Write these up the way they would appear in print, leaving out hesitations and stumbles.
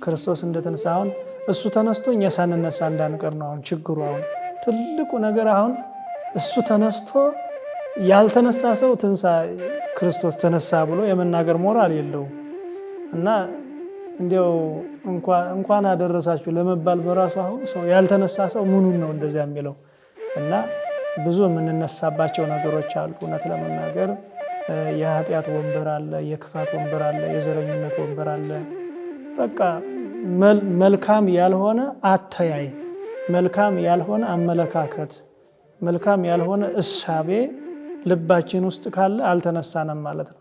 ክርስቶስ እንደተነሳ አሁን እሱ ተነስቶ እኛ ሳንነሳ እንዳንቀር ነው አሁን ችግሩ። አሁን ትልቁ ነገር አሁን እሱ ተነስቶ ያልተነሳ ሰው ክርስቶስ ተነሳ ብሎ የመናገር ሞራል የለውም። እና እንዲያው እንኳን አደረሳችሁ ለመባል በራሱ አሁን ሰው ያልተነሳ ሰው ምኑን ነው እንደዚያ የሚለው? እና ብዙ የምንነሳባቸው ነገሮች አሉ። እውነት ለመናገር የኃጢአት ወንበር አለ፣ የክፋት ወንበር አለ፣ የዘረኝነት ወንበር አለ። በቃ መልካም ያልሆነ አተያይ፣ መልካም ያልሆነ አመለካከት፣ መልካም ያልሆነ እሳቤ ልባችን ውስጥ ካለ አልተነሳንም ማለት ነው።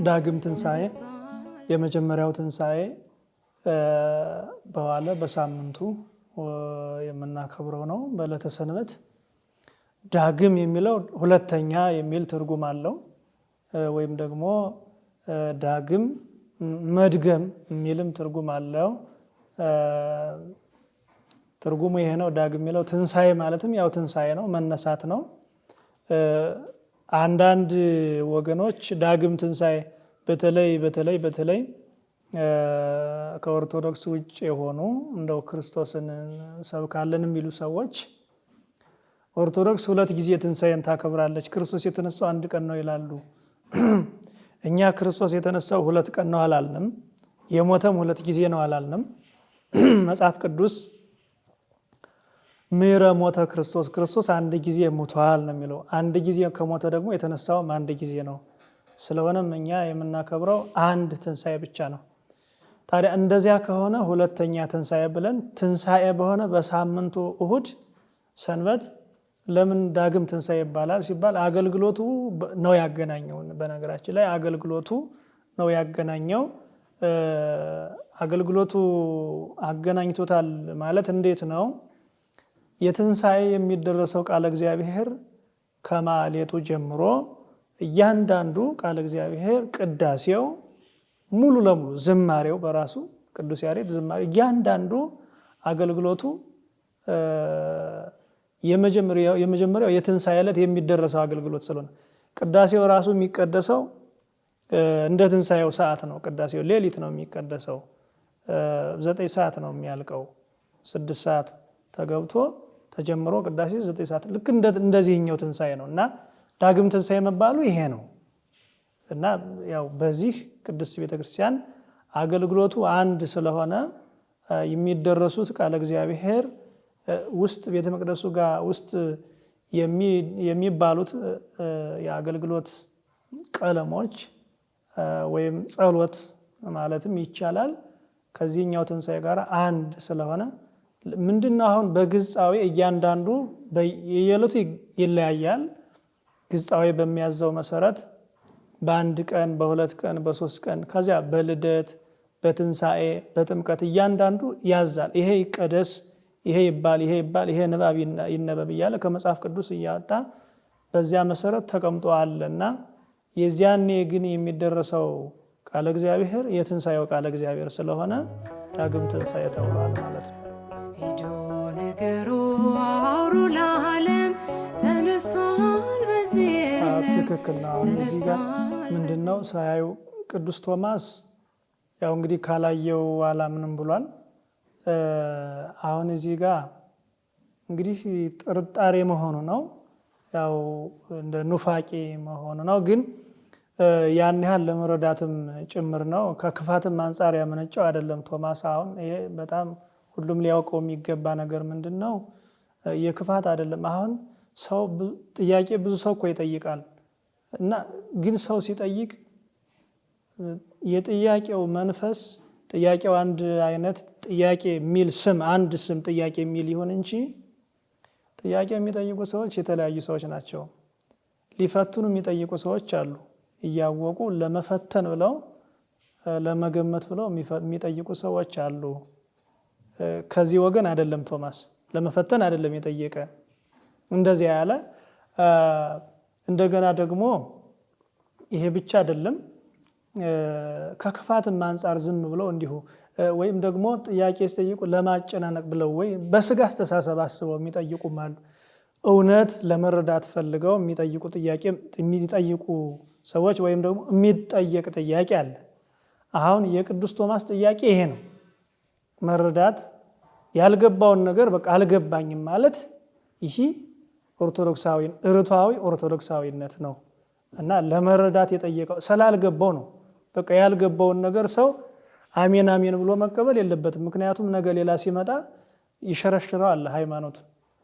ዳግም ትንሣኤ የመጀመሪያው ትንሣኤ በኋላ በሳምንቱ የምናከብረው ነው። በዕለተ ሰንበት ዳግም የሚለው ሁለተኛ የሚል ትርጉም አለው። ወይም ደግሞ ዳግም መድገም የሚልም ትርጉም አለው። ትርጉሙ ይሄ ነው። ዳግም የሚለው ትንሣኤ ማለትም ያው ትንሣኤ ነው፣ መነሳት ነው። አንዳንድ ወገኖች ዳግም ትንሣኤ በተለይ ከኦርቶዶክስ ውጭ የሆኑ እንደው ክርስቶስን ሰብካለን የሚሉ ሰዎች ኦርቶዶክስ 2 ጊዜ ትንሣኤን ታከብራለች፣ ክርስቶስ የተነሳው 1 ቀን ነው ይላሉ። እኛ ክርስቶስ የተነሳው 2 ቀን ነው አላልንም፣ የሞተም 2 ጊዜ ነው አላልንም። መጽሐፍ ቅዱስ ምዕረ ሞተ ክርስቶስ 1 ጊዜ ሞቷል ነው የሚለው። 1 ጊዜ ከሞተ ደግሞ የተነሳውም 1 ጊዜ ነው። ስለሆነም እኛ የምናከብረው 1 ትንሣኤ ብቻ ነው። ታዲያ እንደዚያ ከሆነ ሁለተኛ ትንሣኤ ብለን ትንሣኤ በሆነ በሳምንቱ እሁድ ሰንበት ለምን ዳግም ትንሣኤ ይባላል ሲባል አገልግሎቱ ነው ያገናኘው። በነገራችን ላይ አገልግሎቱ ነው ያገናኘው። አገልግሎቱ አገናኝቶታል ማለት እንዴት ነው? የትንሣኤ የሚደረሰው ቃለ እግዚአብሔር ከማሌቱ ጀምሮ እያንዳንዱ ቃለ እግዚአብሔር ቅዳሴው ሙሉ ለሙሉ ዝማሬው በራሱ ቅዱስ ያሬድ ዝማሬ እያንዳንዱ አገልግሎቱ የመጀመሪያው የትንሣኤ ዕለት የሚደረሰው አገልግሎት ስለሆነ ቅዳሴው ራሱ የሚቀደሰው እንደ ትንሣኤው ሰዓት ነው። ቅዳሴው ሌሊት ነው የሚቀደሰው። 9 ሰዓት ነው የሚያልቀው። 6 ሰዓት ተገብቶ ተጀምሮ ቅዳሴ 9 ሰዓት ልክ እንደዚህኛው ትንሣኤ ነው። እና ዳግም ትንሣኤ መባሉ ይሄ ነው። እና ያው በዚህ ቅድስት ቤተክርስቲያን አገልግሎቱ አንድ ስለሆነ የሚደረሱት ቃለ እግዚአብሔር ውስጥ ቤተ መቅደሱ ጋር ውስጥ የሚባሉት የአገልግሎት ቀለሞች ወይም ጸሎት ማለትም ይቻላል ከዚህኛው ትንሣኤ ጋር አንድ ስለሆነ ምንድነው አሁን በግጻዊ እያንዳንዱ የየለቱ ይለያያል። ግጻዊ በሚያዘው መሰረት በ1 ቀን በ2 ቀን በ3 ቀን ከዚያ በልደት በትንሣኤ በጥምቀት እያንዳንዱ ያዛል። ይሄ ይቀደስ፣ ይሄ ይባል፣ ይሄ ንባብ ይነበብ እያለ ከመጽሐፍ ቅዱስ እያወጣ በዚያ መሰረት ተቀምጧልና የዚያኔ ግን የሚደረሰው ቃለ እግዚአብሔር የትንሣኤው ቃለ እግዚአብሔር ስለሆነ ዳግም ትንሣኤ ተብሏል ማለት ነው። ሄዶ ነገሩ አውሩ ለዓለም ተነስቷል በዚህ ትክክል ነው። እዚህ ጋር ምንድነው ሳያዩ ቅዱስ ቶማስ ያው እንግዲህ ካላየው አላምንም ብሏል። አሁን እዚህ ጋር እንግዲህ ጥርጣሬ መሆኑ ነው፣ ያው እንደ ኑፋቄ መሆኑ ነው። ግን ያን ያህል ለመረዳትም ጭምር ነው። ከክፋትም አንጻር ያመነጨው አይደለም ቶማስ። አሁን ይሄ በጣም ሁሉም ሊያውቀው የሚገባ ነገር ምንድነው? የክፋት አይደለም። አሁን ሰው ጥያቄ ብዙ ሰው እኮ ይጠይቃል እና ግን ሰው ሲጠይቅ የጥያቄው መንፈስ ጥያቄው አንድ አይነት ጥያቄ የሚል ስም አንድ ስም ጥያቄ የሚል ይሁን እንጂ ጥያቄ የሚጠይቁ ሰዎች የተለያዩ ሰዎች ናቸው። ሊፈትኑ የሚጠይቁ ሰዎች አሉ። እያወቁ ለመፈተን ብለው ለመገመት ብለው የሚጠይቁ ሰዎች አሉ። ከዚህ ወገን አይደለም ቶማስ። ለመፈተን አይደለም የጠየቀ እንደዚያ ያለ። እንደገና ደግሞ ይሄ ብቻ አይደለም። ከክፋትም አንጻር ዝም ብለው እንዲሁ ወይም ደግሞ ጥያቄ ሲጠይቁ ለማጨናነቅ ብለው ወይ በስጋ አስተሳሰብ አስበው የሚጠይቁም አሉ። እውነት ለመረዳት ፈልገው የሚጠይቁ ሰዎች ወይም ደግሞ የሚጠየቅ ጥያቄ አለ። አሁን የቅዱስ ቶማስ ጥያቄ ይሄ ነው። መረዳት ያልገባውን ነገር በቃ አልገባኝም ማለት ይህ ርቱዓዊ ኦርቶዶክሳዊነት ነው እና ለመረዳት የጠየቀው ስላልገባው ነው። በቃ ያልገባውን ነገር ሰው አሜን አሜን ብሎ መቀበል የለበትም። ምክንያቱም ነገ ሌላ ሲመጣ ይሸረሽረዋል ሃይማኖት።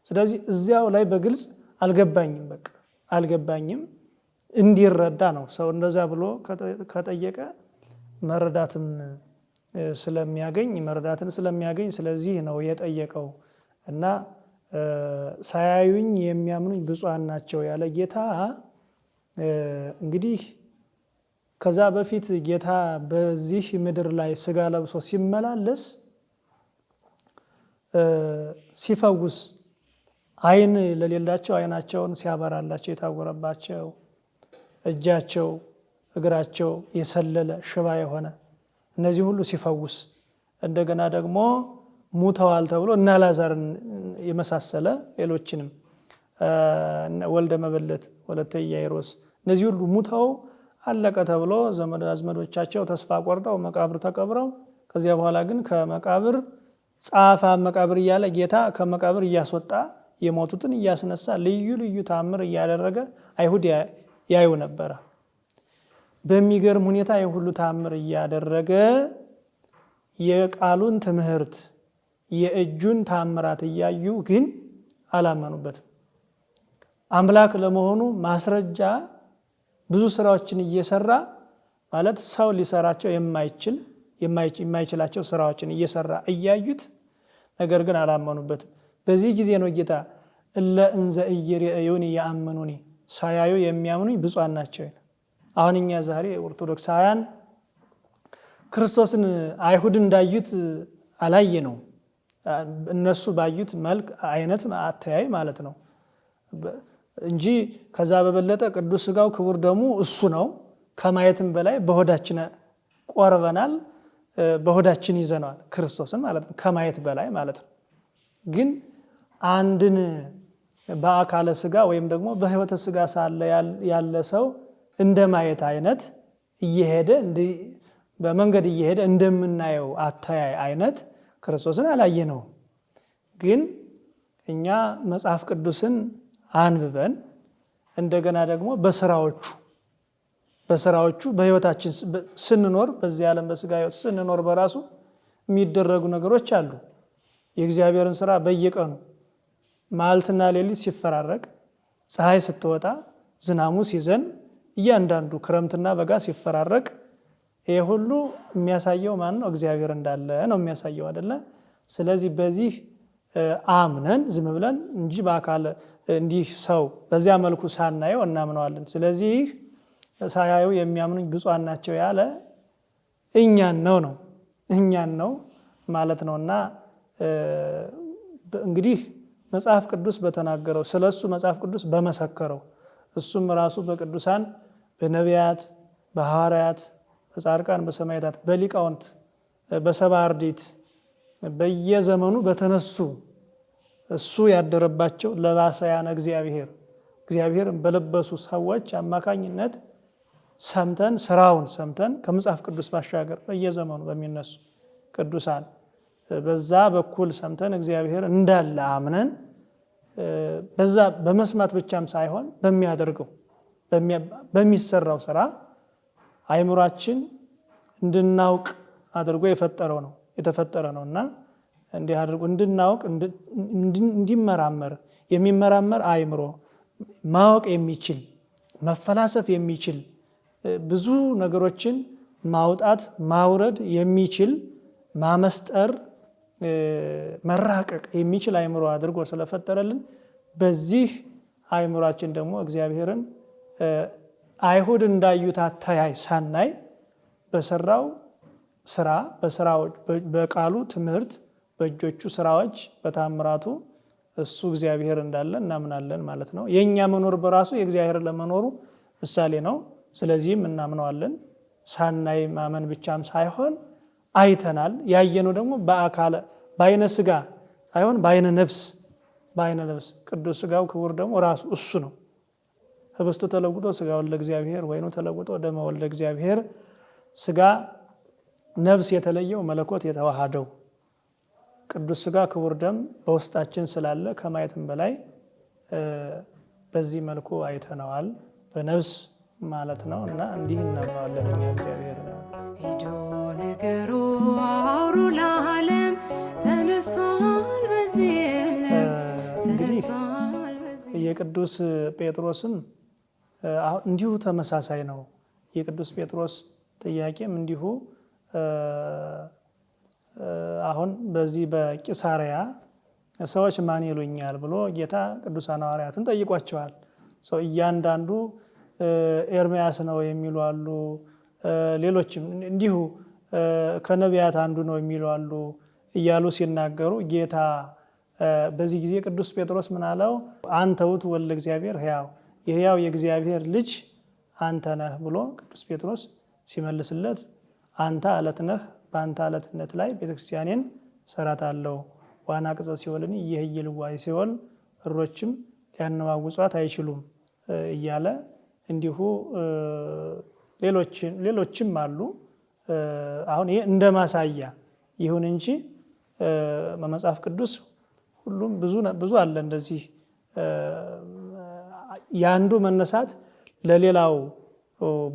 ስለዚህ እዚያው ላይ በግልጽ አልገባኝም በቃ አልገባኝም እንዲረዳ ነው። ሰው እንደዛ ብሎ ከጠየቀ መረዳትን ስለሚያገኝ ስለዚህ ነው የጠየቀው እና ሳያዩኝ የሚያምኑኝ ብፁዓን ናቸው ያለ ጌታ እንግዲህ ከዛ በፊት ጌታ በዚህ ምድር ላይ ስጋ ለብሶ ሲመላለስ ሲፈውስ ዓይን ለሌላቸው ዓይናቸውን ሲያበራላቸው፣ የታወረባቸው እጃቸው እግራቸው የሰለለ ሽባ የሆነ እነዚህ ሁሉ ሲፈውስ፣ እንደገና ደግሞ ሙተዋል ተብሎ እና አልዓዛርን የመሳሰለ ሌሎችንም ወልደ መበለት ወለተ ኢያኢሮስ እነዚህ ሁሉ ሙተው አለቀ ተብሎ ዘመድ አዝመዶቻቸው ተስፋ ቆርጠው መቃብር ተቀብረው ከዚያ በኋላ ግን ከመቃብር ጻፋ መቃብር እያለ ጌታ ከመቃብር እያስወጣ የሞቱትን እያስነሳ ልዩ ልዩ ታምር እያደረገ አይሁድ ያዩ ነበረ። በሚገርም ሁኔታ የሁሉ ታምር እያደረገ የቃሉን ትምህርት የእጁን ታምራት እያዩ ግን አላመኑበትም። አምላክ ለመሆኑ ማስረጃ ብዙ ስራዎችን እየሰራ ማለት ሰው ሊሰራቸው የማይችላቸው ስራዎችን እየሰራ እያዩት ነገር ግን አላመኑበትም። በዚህ ጊዜ ነው ጌታ እለ እንዘ ኢይሬኡኒ ይአምኑኒ ሳያዩ የሚያምኑኝ ብፁዓን ናቸው። አሁን እኛ ዛሬ ኦርቶዶክሳውያን ክርስቶስን አይሁድ እንዳዩት አላየ ነው። እነሱ ባዩት መልክ አይነት አተያይ ማለት ነው እንጂ ከዛ በበለጠ ቅዱስ ሥጋው ክቡር ደሙ እሱ ነው ከማየትም በላይ በሆዳችን ቆርበናል፣ በሆዳችን ይዘነዋል ክርስቶስን ማለት ነው። ከማየት በላይ ማለት ነው። ግን አንድን በአካለ ሥጋ ወይም ደግሞ በሕይወተ ሥጋ ሳለ ያለ ሰው እንደ ማየት አይነት እየሄደ በመንገድ እየሄደ እንደምናየው አተያይ አይነት ክርስቶስን አላየ ነው። ግን እኛ መጽሐፍ ቅዱስን አንብበን እንደገና ደግሞ በስራዎቹ በሕይወታችን ስንኖር በዚህ ዓለም በሥጋ ሕይወት ስንኖር በራሱ የሚደረጉ ነገሮች አሉ። የእግዚአብሔርን ስራ በየቀኑ መዓልትና ሌሊት ሲፈራረቅ፣ ፀሐይ ስትወጣ፣ ዝናሙ ሲዘን፣ እያንዳንዱ ክረምትና በጋ ሲፈራረቅ ይሄ ሁሉ የሚያሳየው ማን ነው? እግዚአብሔር እንዳለ ነው የሚያሳየው አይደለ? ስለዚህ በዚህ አምነን ዝም ብለን እንጂ በአካል እንዲህ ሰው በዚያ መልኩ ሳናየው እናምነዋለን። ስለዚህ ሳያዩ የሚያምኑኝ ብፁዓን ናቸው ያለ እኛን ነው ማለት ነውና እንግዲህ መጽሐፍ ቅዱስ በተናገረው ስለሱ መጽሐፍ ቅዱስ በመሰከረው እሱም ራሱ በቅዱሳን በነቢያት በሐዋርያት በጻድቃን በሰማዕታት በሊቃውንት በሰብዓ አርድእት በየዘመኑ በተነሱ እሱ ያደረባቸው ለባሰያነ እግዚአብሔርን በለበሱ ሰዎች አማካኝነት ስራውን ሰምተን ከመጽሐፍ ቅዱስ ባሻገር በየዘመኑ በሚነሱ ቅዱሳን በዛ በኩል ሰምተን እግዚአብሔር እንዳለ አምነን በዛ በመስማት ብቻም ሳይሆን በሚሰራው ስራ አይምሯችን እንድናውቅ አድርጎ የተፈጠረ ነውና እንዲህ አድርጎ እንድናውቅ የሚመራመር አይምሮ ማወቅ የሚችል መፈላሰፍ የሚችል ብዙ ነገሮችን ማውጣት ማውረድ የሚችል ማመስጠር መራቀቅ የሚችል አይምሮ አድርጎ ስለፈጠረልን በዚህ አይምሯችን ደግሞ እግዚአብሔርን አይሁድ እንዳዩት አተያይ ሳናይ በሰራው ስራ በስራዎች በቃሉ ትምህርት በእጆቹ ስራዎች በታምራቱ እሱ እግዚአብሔር እንዳለ እናምናለን ማለት ነው። የኛ መኖር በራሱ የእግዚአብሔር ለመኖሩ ምሳሌ ነው። ስለዚህም እናምነዋለን። ሳናይ ማመን ብቻም ሳይሆን አይተናል። ያየነው ደግሞ በአይነ ስጋ ሳይሆን በአይነ ነፍስ ቅዱስ ስጋው ክቡር ደግሞ ራሱ እሱ ነው። ህብስቱ ተለውጦ ስጋ ወልደ እግዚአብሔር፣ ወይኑ ተለውጦ ደመ ወልደ እግዚአብሔር፣ ስጋ ነፍስ የተለየው መለኮት የተዋሃደው ቅዱስ ስጋ ክቡር ደም በውስጣችን ስላለ ከማየትም በላይ በዚህ መልኩ አይተነዋል፣ በነፍስ ማለት ነው። እና እንዲህ እናምነዋለን እኛ እግዚአብሔር ነው። ሄዶ ነገሩ አውሩ ለዓለም ተነስቷል በዚህ የለም ተነስቷል በዚህ። የቅዱስ ጴጥሮስም እንዲሁ ተመሳሳይ ነው። የቅዱስ ጴጥሮስ ጥያቄም እንዲሁ አሁን በዚህ በቂሳሪያ ሰዎች ማን ይሉኛል ብሎ ጌታ ቅዱሳን ሐዋርያትን ጠይቋቸዋል። እያንዳንዱ ኤርምያስ ነው የሚሉ አሉ፣ ሌሎችም እንዲሁ ከነቢያት አንዱ ነው የሚሉ አሉ እያሉ ሲናገሩ ጌታ በዚህ ጊዜ ቅዱስ ጴጥሮስ ምን አለው? አንተ ውእቱ ወልደ እግዚአብሔር ሕያው፣ የሕያው የእግዚአብሔር ልጅ አንተ ነህ ብሎ ቅዱስ ጴጥሮስ ሲመልስለት አንተ አለት ነህ፣ በአንተ አለትነት ላይ ቤተክርስቲያኔን ሰራታለሁ፣ ዋና ቅጸ ሲኦልን እየህይልዋ ሲኦል እሮችም ሊያነዋውጿት አይችሉም እያለ እንዲሁ ሌሎችም አሉ። አሁን ይሄ እንደ ማሳያ ይሁን እንጂ በመጽሐፍ ቅዱስ ሁሉም ብዙ አለ እንደዚህ የአንዱ መነሳት ለሌላው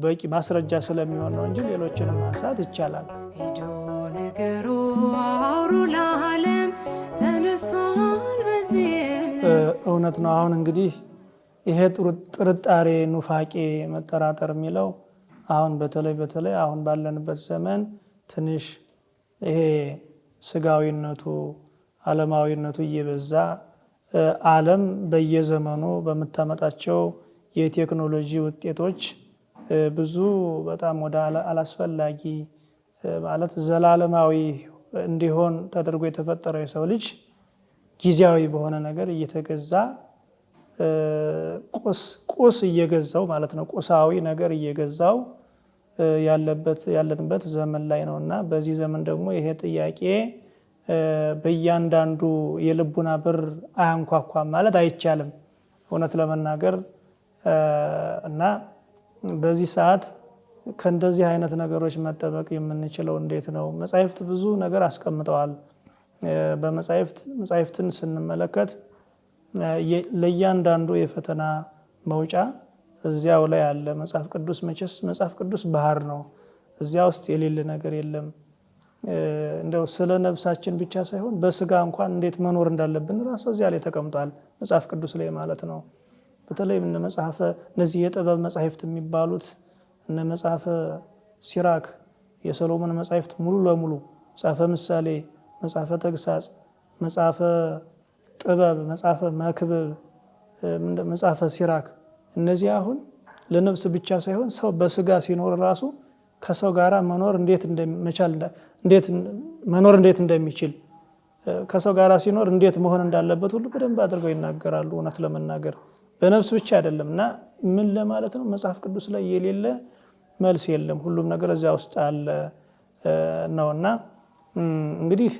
በቂ ማስረጃ ስለሚሆን ነው እንጂ ሌሎችንም ማንሳት ይቻላል። ሄዶ ነገሩ አውሩ ለዓለም ተነስቷል በዚህ የለም። እውነት ነው። አሁን እንግዲህ ይሄ ጥርጣሬ፣ ኑፋቄ፣ መጠራጠር የሚለው አሁን በተለይ አሁን ባለንበት ዘመን ትንሽ ይሄ ስጋዊነቱ ዓለማዊነቱ እየበዛ ዓለም በየዘመኑ በምታመጣቸው የቴክኖሎጂ ውጤቶች ብዙ በጣም ወደ አላስፈላጊ ማለት ዘላለማዊ እንዲሆን ተደርጎ የተፈጠረው የሰው ልጅ ጊዜያዊ በሆነ ነገር እየተገዛ ቁስ እየገዛው ማለት ነው፣ ቁሳዊ ነገር እየገዛው ያለንበት ዘመን ላይ ነው። እና በዚህ ዘመን ደግሞ ይሄ ጥያቄ በእያንዳንዱ የልቡና በር አያንኳኳም ማለት አይቻልም እውነት ለመናገር። እና በዚህ ሰዓት ከእንደዚህ አይነት ነገሮች መጠበቅ የምንችለው እንዴት ነው? መጻሕፍት ብዙ ነገር አስቀምጠዋል። መጻሕፍትን ስንመለከት ለእያንዳንዱ የፈተና መውጫ እዚያው ላይ አለ። መጽሐፍ ቅዱስ መቼስ መጽሐፍ ቅዱስ ባህር ነው፣ እዚያ ውስጥ የሌለ ነገር የለም። እንደው ስለ ነፍሳችን ብቻ ሳይሆን በስጋ እንኳን እንዴት መኖር እንዳለብን ራሱ እዚያ ላይ ተቀምጧል፣ መጽሐፍ ቅዱስ ላይ ማለት ነው። በተለይ እነዚህ የጥበብ መጻሕፍት የሚባሉት እነ መጽሐፈ ሲራክ፣ የሰሎሞን መጻሕፍት ሙሉ ለሙሉ መጽሐፈ ምሳሌ፣ መጽሐፈ ተግሳጽ፣ መጽሐፈ ጥበብ፣ መጽሐፈ መክብብ፣ መጽሐፈ ሲራክ፣ እነዚህ አሁን ለነፍስ ብቻ ሳይሆን ሰው በስጋ ሲኖር ራሱ ከሰው ጋር መኖር እንዴት እንደሚችል ከሰው ጋር ሲኖር እንዴት መሆን እንዳለበት ሁሉ በደንብ አድርገው ይናገራሉ። እውነት ለመናገር በነፍስ ብቻ አይደለም። እና ምን ለማለት ነው? መጽሐፍ ቅዱስ ላይ የሌለ መልስ የለም፣ ሁሉም ነገር እዚያ ውስጥ አለ ነውና እንግዲህ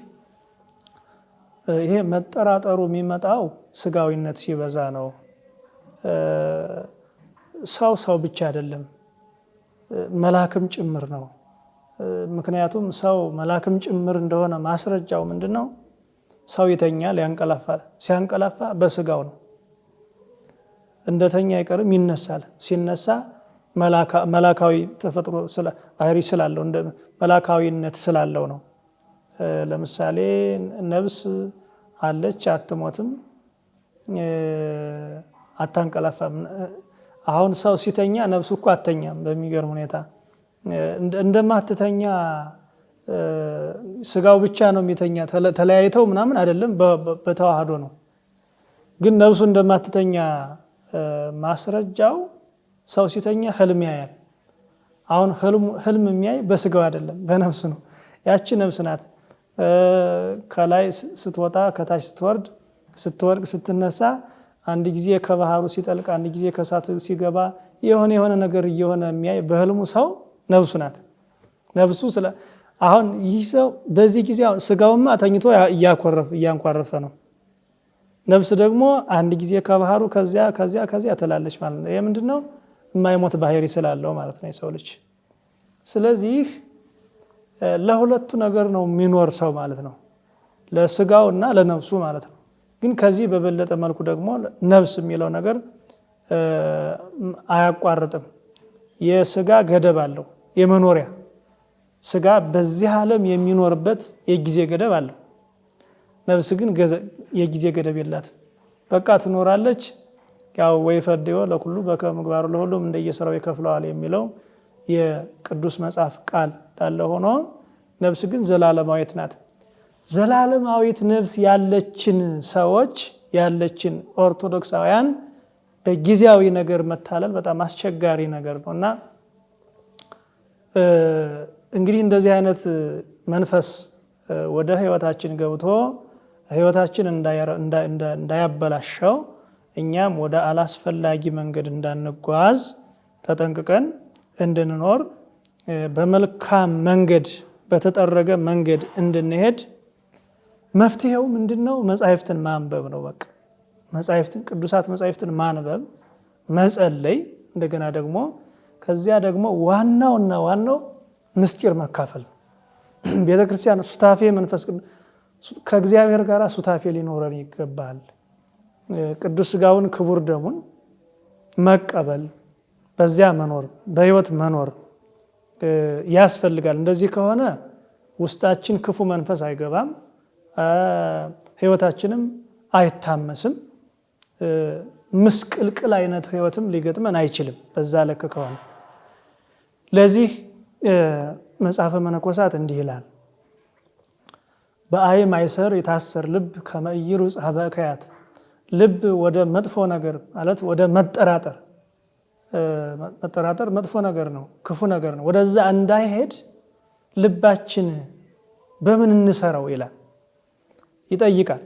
ይሄ መጠራጠሩ የሚመጣው ስጋዊነት ሲበዛ ነው። ሰው ብቻ አይደለም መላክም ጭምር ነው። ምክንያቱም ሰው መላክም ጭምር እንደሆነ ማስረጃው ምንድነው? ሰው ይተኛል፣ ያንቀላፋል። ሲያንቀላፋ በስጋው ነው። እንደተኛ አይቀርም፣ ይነሳል። ሲነሳ መላካዊ ተፈጥሮ ባህሪ ስላለው እንደ መላካዊነት ስላለው ነው። ለምሳሌ ነፍስ አለች፣ አትሞትም፣ አታንቀላፋም። አሁን ሰው ሲተኛ ነፍሱ እኮ አተኛም። በሚገርም ሁኔታ እንደማትተኛ ስጋው ብቻ ነው የሚተኛ፣ ተለያይተው ምናምን አይደለም፣ በተዋህዶ ነው። ግን ነፍሱ እንደማትተኛ ማስረጃው ሰው ሲተኛ ህልም ያያል። አሁን ህልም የሚያይ በስጋው አይደለም፣ በነፍሱ ነው። ያቺ ነፍስ ናት ከላይ ስትወጣ ከታች ስትወርድ፣ ስትወድቅ፣ ስትነሳ፣ አንድ ጊዜ ከባህሩ ሲጠልቅ፣ አንድ ጊዜ ከእሳቱ ሲገባ የሆነ ነገር እየሆነ የሚያይ በህልሙ ሰው ነፍሱ ናት። ነፍሱ አሁን ይህ ሰው በዚህ ጊዜ ስጋውማ ተኝቶ እያንኳረፈ ነው። ነፍስ ደግሞ አንድ ጊዜ ከባህሩ ከዚያ ትላለች ማለት ነው። ይሄ ምንድነው? የማይሞት ባህሪ ስላለው ማለት ነው የሰው ልጅ። ስለዚህ ለሁለቱ ነገር ነው የሚኖር ሰው ማለት ነው፣ ለስጋውና ለነፍሱ ማለት ነው። ግን ከዚህ በበለጠ መልኩ ደግሞ ነፍስ የሚለው ነገር አያቋርጥም። የስጋ ገደብ አለው፣ የመኖሪያ ስጋ በዚህ ዓለም የሚኖርበት የጊዜ ገደብ አለው። ነፍስ ግን የጊዜ ገደብ የላትም። በቃ ትኖራለች። ያው ወይ ፈርዴው ለሁሉ በከምግባሩ ለሁሉም እንደየስራው ይከፍለዋል የሚለው የቅዱስ መጽሐፍ ቃል እንዳለ ሆኖ ነፍስ ግን ዘላለማዊት ናት። ዘላለማዊት ነፍስ ያለችን ሰዎች ያለችን ኦርቶዶክሳውያን በጊዜያዊ ነገር መታለል በጣም አስቸጋሪ ነገር ነው እና እንግዲህ እንደዚህ አይነት መንፈስ ወደ ህይወታችን ገብቶ ህይወታችን እንዳያበላሸው እኛም ወደ አላስፈላጊ መንገድ እንዳንጓዝ ተጠንቅቀን እንድንኖር በመልካም መንገድ በተጠረገ መንገድ እንድንሄድ መፍትሄው ምንድነው? መጻሕፍትን ማንበብ ነው። በቃ መጻሕፍትን ቅዱሳት መጻሕፍትን ማንበብ፣ መጸለይ፣ እንደገና ደግሞ ከዚያ ደግሞ ዋናው ምስጢር መካፈል። ቤተክርስቲያን ሱታፌ መንፈስ ከእግዚአብሔር ጋር ሱታፌ ሊኖረን ይገባል። ቅዱስ ሥጋውን ክቡር ደሙን መቀበል፣ በዚያ መኖር፣ በህይወት መኖር ያስፈልጋል። እንደዚህ ከሆነ ውስጣችን ክፉ መንፈስ አይገባም፣ ህይወታችንም አይታመስም፣ ምስቅልቅል አይነት ህይወትም ሊገጥመን አይችልም። በዛ ልክ ከሆነ ለዚህ መጽሐፈ መነኮሳት እንዲህ ይላል፣ በአይ ማይሰር የታሰር ልብ ከመይሩ ጻበከያት። ልብ ወደ መጥፎ ነገር ማለት ወደ መጠራጠር መጥፎ ነገር ነው፣ ክፉ ነገር ነው። ወደዛ እንዳይሄድ ልባችን በምን እንሰራው ይላል፣ ይጠይቃል።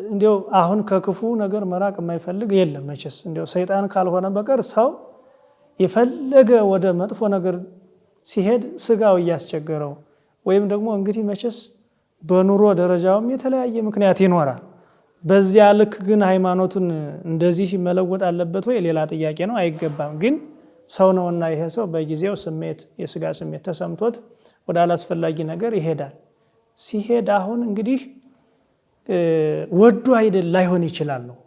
እንዲያው አሁን ከክፉ ነገር መራቅ የማይፈልግ የለም መቼስ። እንዲያው ሰይጣን ካልሆነ በቀር ሰው የፈለገ ወደ መጥፎ ነገር ሲሄድ ስጋው እያስቸገረው ወይም ደግሞ እንግዲህ መቼስ በኑሮ ደረጃውም የተለያየ ምክንያት ይኖራል። በዚያ ልክ ግን ሃይማኖቱን እንደዚህ መለወጥ አለበት ወይ? ሌላ ጥያቄ ነው። አይገባም። ግን ሰው ነውና ይሄ ሰው በጊዜው የስጋ ስሜት ተሰምቶት ወደ አላስፈላጊ ነገር ይሄዳል። ሲሄድ አሁን እንግዲህ ወዱ አይደል ላይሆን ይችላል ነው፣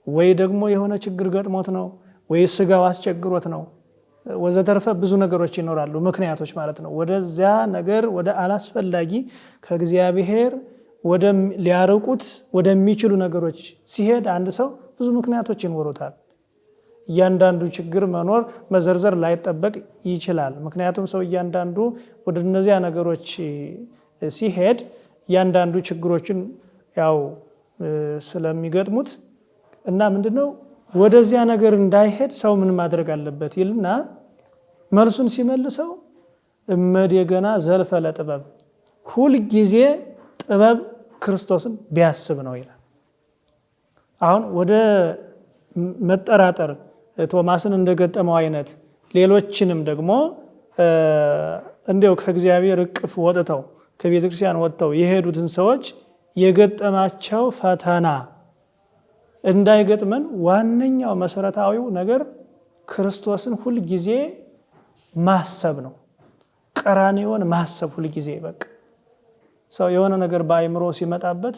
ወይ ደግሞ የሆነ ችግር ገጥሞት ነው፣ ወይ ስጋው አስቸግሮት ነው፣ ወዘተርፈ ብዙ ነገሮች ይኖራሉ፣ ምክንያቶች ማለት ነው። ወደዚያ ነገር ወደ አላስፈላጊ ከእግዚአብሔር ሊያርቁት ወደሚችሉ ነገሮች ሲሄድ አንድ ሰው ብዙ ምክንያቶች ይኖሩታል። እያንዳንዱ ችግር መዘርዘር ላይጠበቅ ይችላል። ምክንያቱም ሰው እያንዳንዱ ወደ እነዚያ ነገሮች ሲሄድ እያንዳንዱ ችግሮችን ያው ስለሚገጥሙት እና ምንድነው ወደዚያ ነገር እንዳይሄድ ሰው ምን ማድረግ አለበት ይልና መልሱን ሲመልሰው እመደገና ዘልፈ ለጥበብ፣ ሁል ጊዜ ጥበብ ክርስቶስን ቢያስብ ነው ይላል። አሁን ወደ መጠራጠር ቶማስን እንደገጠመው አይነት ሌሎችንም ደግሞ እንዲያው ከእግዚአብሔር እቅፍ ወጥተው ከቤተ ክርስቲያን ወጥተው የሄዱትን ሰዎች የገጠማቸው ፈተና እንዳይገጥመን ዋነኛው መሰረታዊው ነገር ክርስቶስን ሁል ጊዜ ማሰብ ነው። ቀራንዮን ማሰብ ሁል ጊዜ በቃ ሰው የሆነ ነገር በአይምሮ ሲመጣበት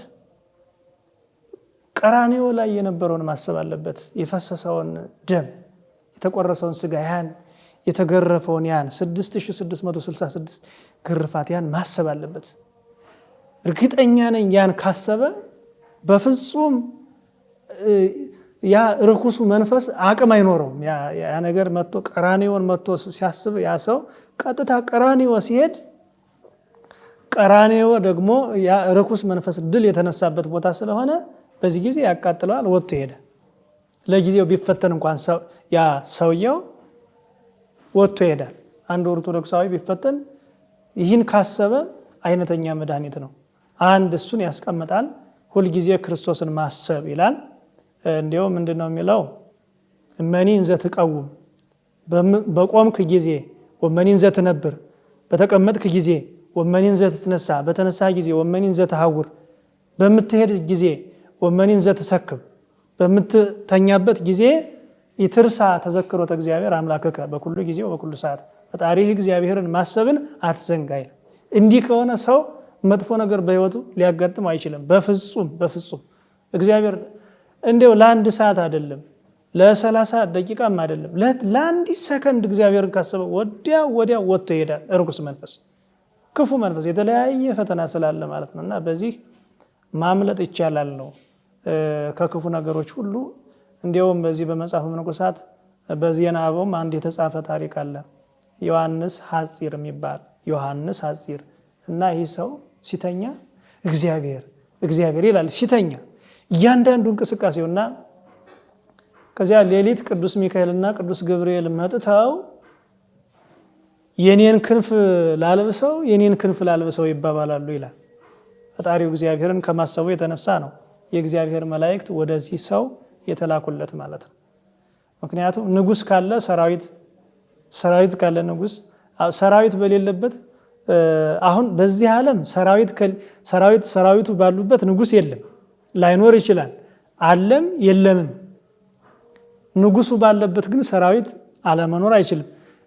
ቀራንዮ ላይ የነበረውን ማሰብ አለበት። የፈሰሰውን ደም፣ የተቆረሰውን ስጋ፣ ያን የተገረፈውን ያን 6666 ግርፋት ያን ማሰብ አለበት። እርግጠኛ ነኝ ያን ካሰበ በፍጹም ያ ርኩሱ መንፈስ አቅም አይኖረውም። ያ ነገር መጥቶ ቀራንዮን መጥቶ ሲያስብ ያ ሰው ቀጥታ ቀራንዮ ሲሄድ ቀራንዮ ደግሞ ያ ርኩስ መንፈስ ድል የተነሳበት ቦታ ስለሆነ በዚህ ጊዜ ያቃጥለዋል፣ ወጥቶ ይሄዳል። ለጊዜው ቢፈተን እንኳን ያ ሰውየው ወጥቶ ይሄዳል። አንድ ኦርቶዶክሳዊ ቢፈተን ይህን ካሰበ አይነተኛ መድኃኒት ነው። አንድ እሱን ያስቀምጣል። ሁልጊዜ ክርስቶስን ማሰብ ይላል። እንዲያው ምንድነው የሚለው? እመኒ እንዘ ትቀውም በቆምክ ጊዜ ወመኒን ዘትነብር፣ በተቀመጥክ ጊዜ ወመኒን ዘትትነሳ፣ በተነሳ ጊዜ ወመኒን ዘትሐውር፣ በምትሄድ ጊዜ ወመኒን ዘትሰክብ፣ በምትተኛበት ጊዜ ይትርሳ ተዘክሮተ እግዚአብሔር አምላክከ በኩሉ ጊዜ በኩሉ ሰዓት፣ ፈጣሪህ እግዚአብሔርን ማሰብን አትዘንጋ ይላል። እንዲህ ከሆነ ሰው መጥፎ ነገር በህይወቱ ሊያጋጥም አይችልም። በፍጹም እግዚአብሔር እንዲያው ለአንድ ሰዓት አይደለም ለ30 ደቂቃም አይደለም ለአንዲት ሰከንድ እግዚአብሔርን ካሰበ ወዲያ ወጥቶ ይሄዳል። እርኩስ መንፈስ፣ ክፉ መንፈስ፣ የተለያየ ፈተና ስላለ ማለት ነው። እና በዚህ ማምለጥ ይቻላል ነው ከክፉ ነገሮች ሁሉ። እንዲያውም በዚህ በመጽሐፈ መነኮሳት በዜና አበውም አንድ የተጻፈ ታሪክ አለ። ዮሐንስ ሐጺር የሚባል ዮሐንስ ሐጺር እና ይህ ሰው ሲተኛ እግዚአብሔር ይላል። ሲተኛ እያንዳንዱ እንቅስቃሴውና ከዚያ ሌሊት ቅዱስ ሚካኤልና ቅዱስ ገብርኤል መጥተው የኔን ክንፍ ላልብሰው ይባባላሉ ይላል። ፈጣሪው እግዚአብሔርን ከማሰቡ የተነሳ ነው የእግዚአብሔር መላእክት ወደዚህ ሰው የተላኩለት ማለት ነው። ምክንያቱም ንጉስ ካለ ሰራዊት ካለ ንጉስ፣ ሰራዊት በሌለበት አሁን በዚህ ዓለም ሰራዊቱ ባሉበት ንጉስ የለም፣ ላይኖር ይችላል፣ አለም የለምም። ንጉሱ ባለበት ግን ሰራዊት አለመኖር አይችልም።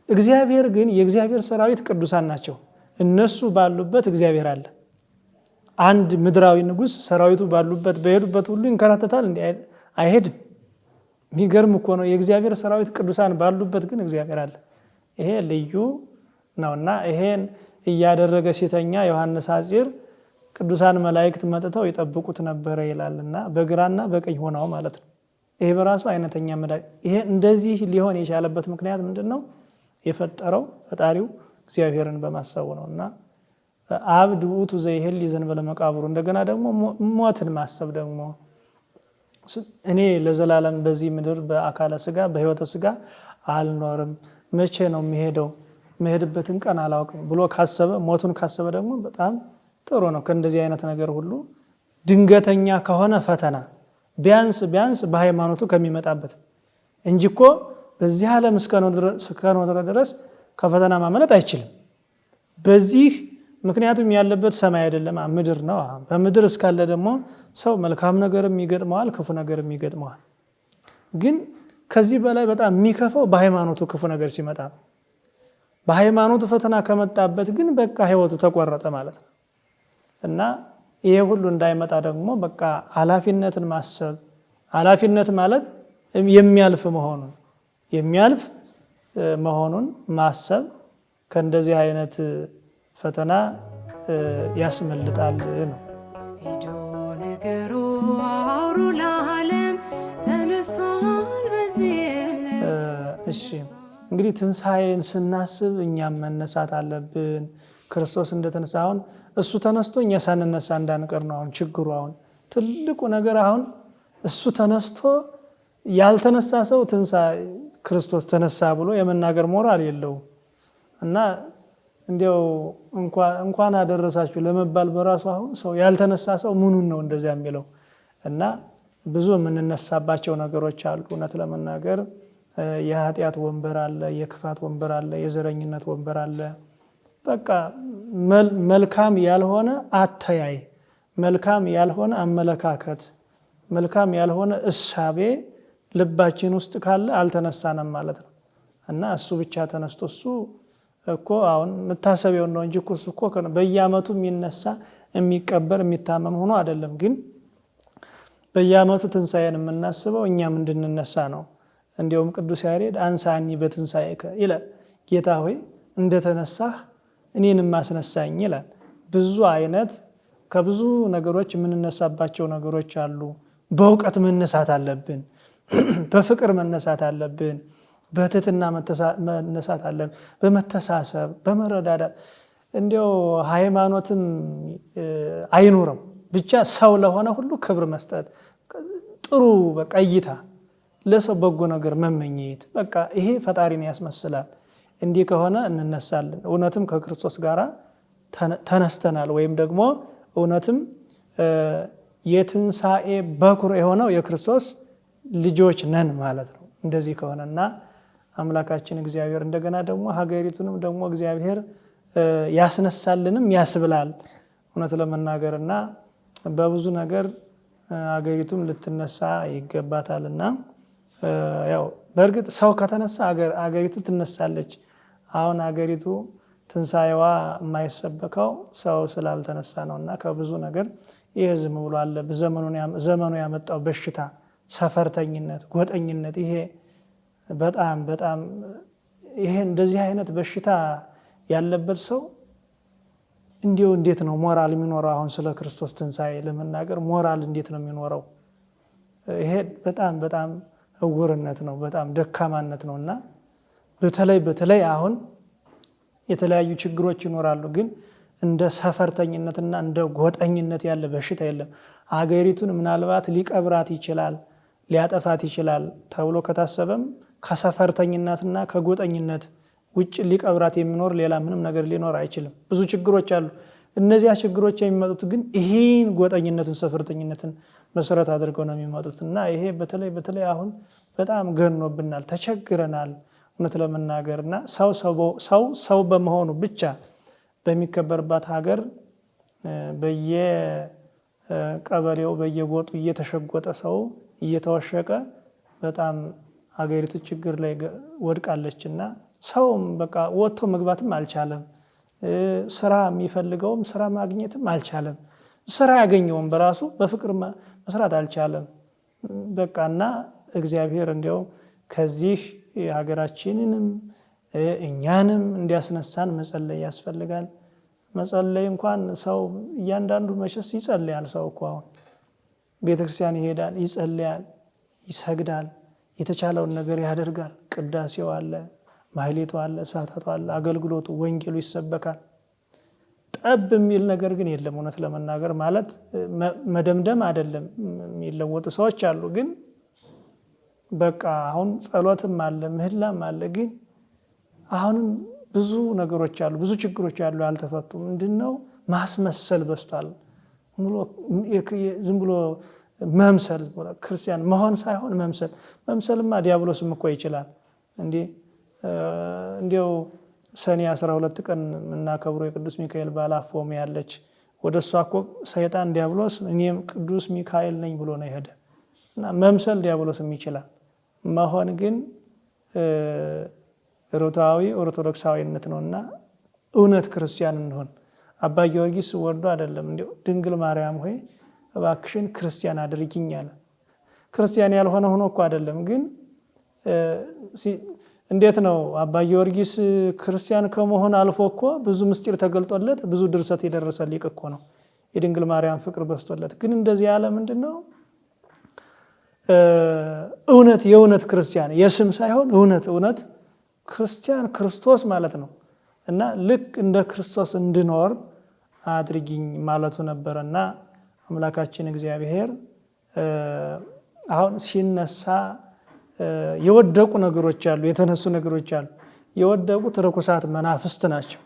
እግዚአብሔር ግን የእግዚአብሔር ሰራዊት ቅዱሳን ናቸው። እነሱ ባሉበት እግዚአብሔር አለ። አንድ ምድራዊ ንጉስ ሰራዊቱ ባሉበት በሄዱበት ሁሉ ይንከራተታል እንዴ? አይሄድም። የሚገርም እኮ ነው። የእግዚአብሔር ሰራዊት ቅዱሳን ባሉበት ግን እግዚአብሔር አለ። ይሄ ልዩ ነውና ይሄን እያደረገ ሲተኛ ዮሐንስ ሐጺር ቅዱሳን መላእክት መጥተው ይጠብቁት ነበረ ይላልና በግራና በቀኝ ሆነው ማለት ነው። ይሄ በራሱ አይነተኛ መዳን። ይሄ እንደዚህ ሊሆን የቻለበት ምክንያት ምንድነው? የፈጠረው ፈጣሪው እግዚአብሔርን በማሰቡ ነውና አብድ ውእቱ ዘይሄሊ ዘእንበለ መቃብሩ። እንደገና ደግሞ ሞትን ማሰብ ደግሞ እኔ ለዘላለም በዚህ ምድር በአካለ ስጋ በህይወተ ስጋ አልኖርም፣ መቼ ነው የሚሄደው? መሄድበትን ቀን አላውቅም ብሎ ካሰበ ሞቱን ካሰበ ደግሞ በጣም ጥሩ ነው። ከእንደዚህ አይነት ነገር ሁሉ ድንገተኛ ከሆነ ፈተና ቢያንስ በሃይማኖቱ ከሚመጣበት እንጂ እኮ በዚህ ዓለም እስከኖረ ድረስ ከፈተና ማመለጥ አይችልም። በዚህ ምክንያቱም ያለበት ሰማይ አይደለም ምድር ነው። በምድር እስካለ ደግሞ ሰው መልካም ነገርም ይገጥመዋል፣ ክፉ ነገርም ይገጥመዋል። ግን ከዚህ በላይ በጣም የሚከፋው በሃይማኖቱ ክፉ ነገር ሲመጣ ነው። በሃይማኖቱ ፈተና ከመጣበት ግን በቃ ህይወቱ ተቆረጠ ማለት ነው። እና ይሄ ሁሉ እንዳይመጣ ደግሞ በቃ ኃላፊነትን ማሰብ፣ ኃላፊነት ማለት የሚያልፍ መሆኑን ማሰብ ከእንደዚህ አይነት ፈተና ያስመልጣል ነው። ሄዶ ነገሩ አውሩ ለዓለም ተነስቷል በዚህ የለም። እሺ እንግዲህ ትንሣኤን ስናስብ እኛም መነሳት አለብን። ክርስቶስ እንደተነሳ አሁን እሱ ተነስቶ እኛ ሳንነሳ እንዳንቀር ነው። አሁን ችግሩ ትልቁ ነገር እሱ ተነስቶ ያልተነሳ ሰው ክርስቶስ ተነሳ ብሎ የመናገር ሞራል የለውም። እና እንዲያው እንኳን አደረሳችሁ ለመባል በራሱ ሰው ያልተነሳ ሰው ምኑን ነው እንደዚያ የሚለው? እና ብዙ የምንነሳባቸው ነገሮች አሉ። እውነት ለመናገር የኃጢአት ወንበር አለ፣ የክፋት ወንበር አለ፣ የዘረኝነት ወንበር አለ። በቃ መልካም ያልሆነ አተያይ፣ መልካም ያልሆነ አመለካከት፣ መልካም ያልሆነ እሳቤ ልባችን ውስጥ ካለ አልተነሳንም ማለት ነው። እና እሱ ብቻ ተነስቶ እሱ እኮ አሁን መታሰቢያው ነው እንጂ እሱ እኮ በየዓመቱ የሚነሳ የሚቀበር የሚታመም ሆኖ አይደለም። ግን በየዓመቱ ትንሣኤን የምናስበው እኛም እንድንነሳ ነው። እንዲያውም ቅዱስ ያሬድ አንሳኒ በትንሣኤከ ይላል። ጌታ ሆይ እንደተነሳህ እኔንም አስነሳኝ ይላል። ብዙ አይነት ከብዙ ነገሮች የምንነሳባቸው ነገሮች አሉ። በእውቀት መነሳት አለብን፣ በፍቅር መነሳት አለብን፣ በትህትና መነሳት አለብን፣ በመተሳሰብ በመረዳዳት። እንዲያው ሃይማኖትም አይኖርም ብቻ ሰው ለሆነ ሁሉ ክብር መስጠት፣ ጥሩ በቃ እይታ፣ ለሰው በጎ ነገር መመኘት፣ በቃ ይሄ ፈጣሪን ያስመስላል። እንዲህ ከሆነ እንነሳለን። እውነትም ከክርስቶስ ጋር ተነስተናል፣ ወይም ደግሞ እውነትም የትንሣኤ በኩር የሆነው የክርስቶስ ልጆች ነን ማለት ነው። እንደዚህ ከሆነና አምላካችን እግዚአብሔር እንደገና ደግሞ ሀገሪቱንም ደግሞ እግዚአብሔር ያስነሳልንም ያስብላል እውነት ለመናገርና በብዙ ነገር ሀገሪቱም ልትነሳ ይገባታልና ያው በእርግጥ ሰው ከተነሳ ሀገሪቱ ትነሳለች። አሁን ሀገሪቱ ትንሳኤዋ የማይሰበከው ሰው ስላልተነሳ ነውና ከብዙ ነገር ይሄ ዝም ብሎ አለ። ዘመኑ ያመጣው በሽታ፣ ሰፈርተኝነት፣ ጎጠኝነት ይሄ በጣም በጣም ይሄ እንደዚህ አይነት በሽታ ያለበት ሰው እንዴት ነው ሞራል የሚኖረው? አሁን ስለ ክርስቶስ ትንሳኤ ለመናገር ሞራል እንዴት ነው የሚኖረው? ይሄ በጣም በጣም እውርነት ነው፣ በጣም ደካማነት ነውና በተለይ አሁን የተለያዩ ችግሮች ይኖራሉ፣ ግን እንደ ሰፈርተኝነትና እንደ ጎጠኝነት ያለ በሽታ የለም። አገሪቱን ምናልባት ሊቀብራት ይችላል፣ ሊያጠፋት ይችላል ተብሎ ከታሰበም ከሰፈርተኝነትና ከጎጠኝነት ውጭ ሊቀብራት የሚኖር ሌላ ምንም ነገር ሊኖር አይችልም። ብዙ ችግሮች አሉ። እነዚያ ችግሮች የሚመጡት ግን ይህን ጎጠኝነትን ሰፈርተኝነትን መሰረት አድርገው ነው የሚመጡት እና ይሄ በተለይ አሁን በጣም ገኖብናል፣ ተቸግረናል እውነት ለመናገርና ሰው በመሆኑ ብቻ በሚከበርባት ሀገር በየቀበሌው በየጎጡ እየተሸጎጠ ሰው እየተወሸቀ በጣም ሀገሪቱ ችግር ላይ ወድቃለችና ሰውም በቃ ወጥቶ መግባትም አልቻለም። ስራ የሚፈልገውም ስራ ማግኘትም አልቻለም። ስራ ያገኘውም በራሱ በፍቅር መስራት አልቻለም። በቃና እግዚአብሔር እንዲያው ከዚህ ሀገራችንንም እኛንም እንዲያስነሳን መጸለይ ያስፈልጋል። መጸለይ እንኳን ሰው እያንዳንዱ መቼስ ይጸልያል። ሰው እኮ አሁን ቤተክርስቲያን ይሄዳል፣ ይጸልያል፣ ይሰግዳል፣ የተቻለውን ነገር ያደርጋል። ቅዳሴው አለ፣ ማህሌቱ አለ፣ ሰዓታቱ አለ፣ አገልግሎቱ ወንጌሉ ይሰበካል። ጠብ የሚል ነገር ግን የለም። እውነት ለመናገር ማለት መደምደም አይደለም፣ የሚለወጡ ሰዎች አሉ። ግን በቃ አሁን ጸሎትም አለ፣ ምህላም አለ። ግን አሁንም ብዙ ነገሮች አሉ፣ ብዙ ችግሮች አሉ ያልተፈቱ። ምንድነው ማስመሰል በስቷል። ዝም ብሎ መምሰል፣ ክርስቲያን መሆን ሳይሆን መምሰልማ ዲያብሎስም እኮ ይችላል። እንዲያው ሰኔ 12 ቀን የምናከብረው የቅዱስ ሚካኤል በዓል አፎምያ ያለች ወደ እሷ እኮ ሰይጣን ዲያብሎስ እኔም ቅዱስ ሚካኤል ነኝ ብሎ ነው የሄደ እና መምሰል ዲያብሎስም ይችላል። መሆን ግን ርቱዓዊ ኦርቶዶክሳዊነት ነውና እውነት ክርስቲያን እንሆን። አባ ጊዮርጊስ ወርዶ አይደለም እንዲያው ድንግል ማርያም ሆይ እባክሽን ክርስቲያን አድርጊኝ አለ። ክርስቲያን ያልሆነ ሆኖ እኮ አይደለም። ግን እንዴት ነው አባ ጊዮርጊስ ክርስቲያን ከመሆን አልፎ እኮ ብዙ ምስጢር ተገልጦለት ብዙ ድርሰት የደረሰ ሊቅ እኮ ነው። የድንግል ማርያም ፍቅር በስቶለት። ግን እንደዚህ ያለ ምንድነው እውነት የእውነት ክርስቲያን የስም ሳይሆን እውነት ክርስቲያን ክርስቶስ ማለት ነው እና ልክ እንደ ክርስቶስ እንድኖር አድርጊኝ ማለቱ ነበርና አምላካችን እግዚአብሔር አሁን ሲነሳ የወደቁ ነገሮች አሉ፣ የተነሱ ነገሮች አሉ። የወደቁት ርኩሳት መናፍስት ናቸው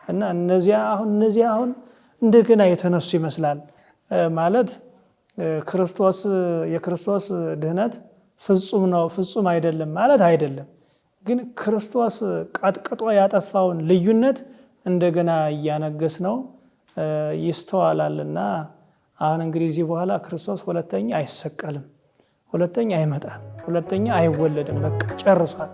እና እነዚያ አሁን እንደገና የተነሱ ይመስላል ማለት የክርስቶስ ድህነት ፍጹም ነው ፍጹም አይደለም ማለት አይደለም። ግን ክርስቶስ ቀጥቅጦ ያጠፋውን ልዩነት እንደገና እያነገስ ነው ይስተዋላልና አሁን እንግዲህ እዚህ በኋላ ክርስቶስ ሁለተኛ አይሰቀልም፣ ሁለተኛ አይመጣም፣ ሁለተኛ አይወለድም። በቃ ጨርሷል።